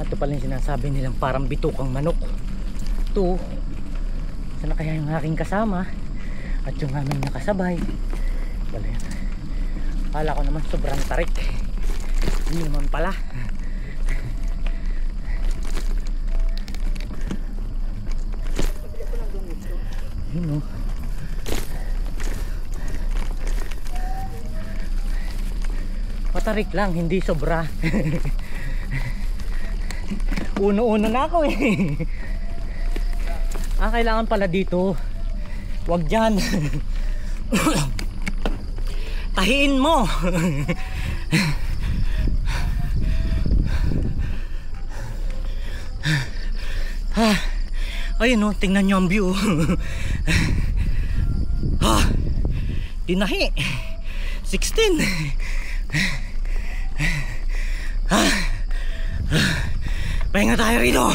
ito pala yung sinasabi nilang parang bitukang manok. Ito, sana kaya yung aking kasama at yung aming nakasabay. Wala yan. Kala ko naman sobrang tarik. Hindi naman pala. Yun o. Patarik lang, hindi sobra. Uno-uno na ako eh. Kailangan pala dito. Wag dyan. Tahiin mo. Ayun o, tingnan nyo ang view. Tinahi 16. Pahinga tayo rito.